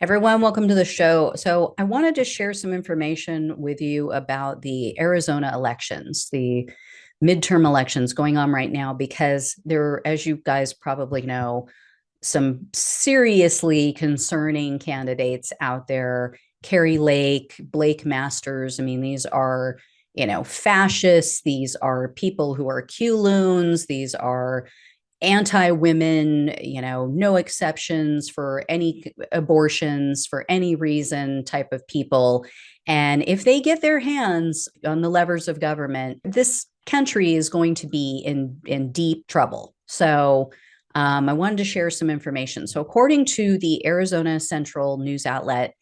Everyone, welcome to the show. So, I wanted to share some information with you about the Arizona elections, the midterm elections going on right now, because there, as you guys probably know, some seriously concerning candidates out there. Carrie Lake, Blake Masters. I mean, these are, fascists. These are people who are Q loons. These are anti-women, no exceptions for any abortions for any reason type of people. And if they get their hands on the levers of government, this country is going to be in deep trouble. So I wanted to share some information. So according to the Arizona Central news outlet,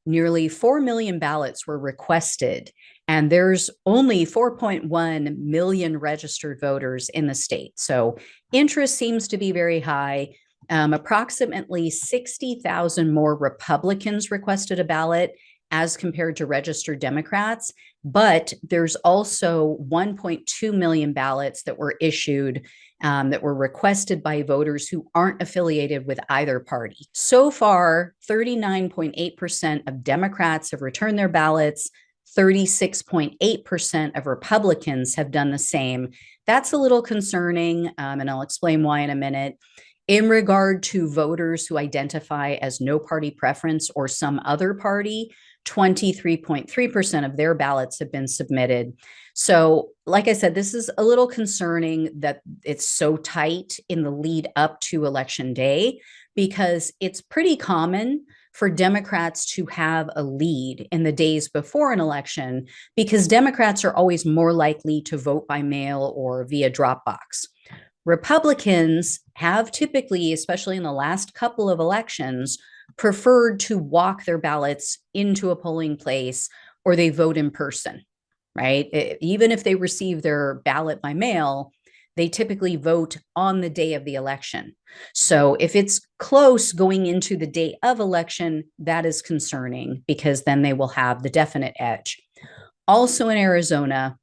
nearly 4 million ballots were requested, and there's only 4.1 million registered voters in the state. So interest seems to be very high. Approximately 60,000 more Republicans requested a ballot as compared to registered Democrats, but there's also 1.2 million ballots that were issued that were requested by voters who aren't affiliated with either party. So far, 39.8% of Democrats have returned their ballots. 36.8% of Republicans have done the same. That's a little concerning, and I'll explain why in a minute. In regard to voters who identify as no party preference or some other party, 23.3% of their ballots have been submitted. So, like I said, this is a little concerning that it's so tight in the lead up to Election Day, because it's pretty common for Democrats to have a lead in the days before an election, because Democrats are always more likely to vote by mail or via Dropbox. Republicans have typically, especially in the last couple of elections, preferred to walk their ballots into a polling place, or they vote in person, right? Even if they receive their ballot by mail, they typically vote on the day of the election. So if it's close going into the day of election, that is concerning, because then they will have the definite edge. Also in Arizona,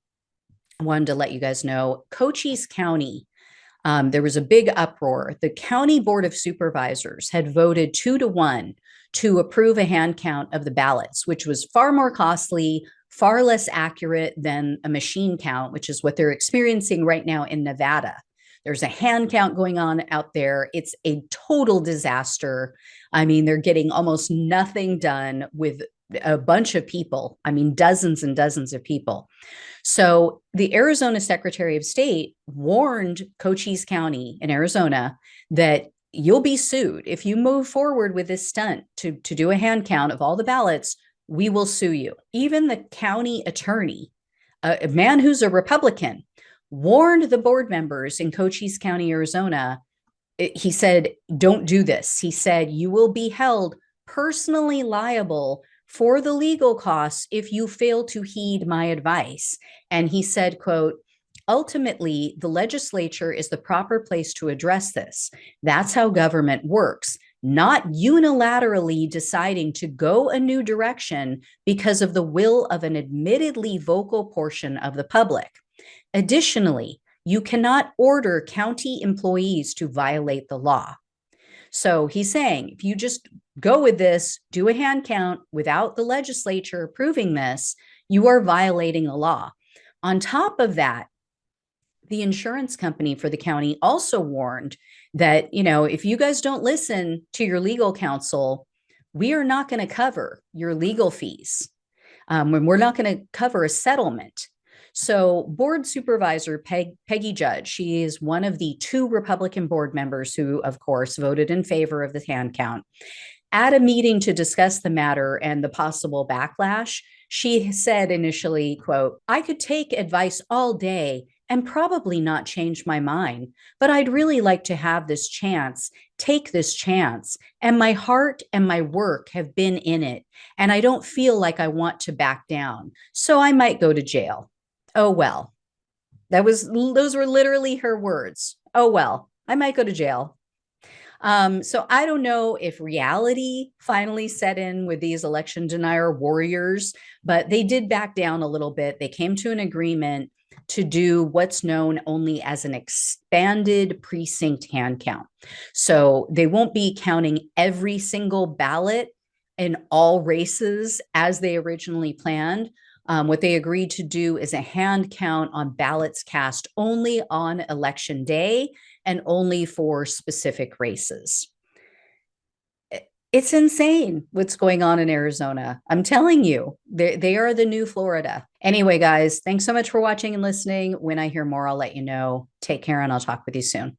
I wanted to let you guys know, Cochise County, there was a big uproar. The county board of supervisors had voted 2-1 to approve a hand count of the ballots, which was far more costly, far less accurate than a machine count, which is what they're experiencing right now in Nevada. There's a hand count going on out there. It's a total disaster. I mean, they're getting almost nothing done with a bunch of people. I mean, dozens and dozens of people. So the Arizona Secretary of State warned Cochise County in Arizona that you'll be sued. If you move forward with this stunt to do a hand count of all the ballots, we will sue you. Even the county attorney, a man who's a Republican, warned the board members in Cochise County, Arizona. He said, don't do this. He said, you will be held personally liable for the legal costs if you fail to heed my advice. And he said, quote, ultimately, the legislature is the proper place to address this. That's how government works, not unilaterally deciding to go a new direction because of the will of an admittedly vocal portion of the public. Additionally, you cannot order county employees to violate the law. So he's saying, if you just go with this, do a hand count without the legislature approving this, you are violating the law. On top of that, the insurance company for the county also warned that, if you guys don't listen to your legal counsel, we are not going to cover your legal fees. We're not going to cover a settlement. So board supervisor Peggy Judge, she is one of the 2 Republican board members who, of course, voted in favor of the hand count. At a meeting to discuss the matter and the possible backlash, she said initially, quote, I could take advice all day and probably not change my mind, but I'd really like to have this chance, take this chance. And my heart and my work have been in it, and I don't feel like I want to back down. So I might go to jail. Oh, well, those were literally her words. Oh, well, I might go to jail. So I don't know if reality finally set in with these election denier warriors, but they did back down a little bit. They came to an agreement to do what's known only as an expanded precinct hand count. So they won't be counting every single ballot in all races as they originally planned. What they agreed to do is a hand count on ballots cast only on election day and only for specific races. It's insane what's going on in Arizona. I'm telling you, they are the new Florida. Anyway, guys, thanks so much for watching and listening. When I hear more, I'll let you know. Take care, and I'll talk with you soon.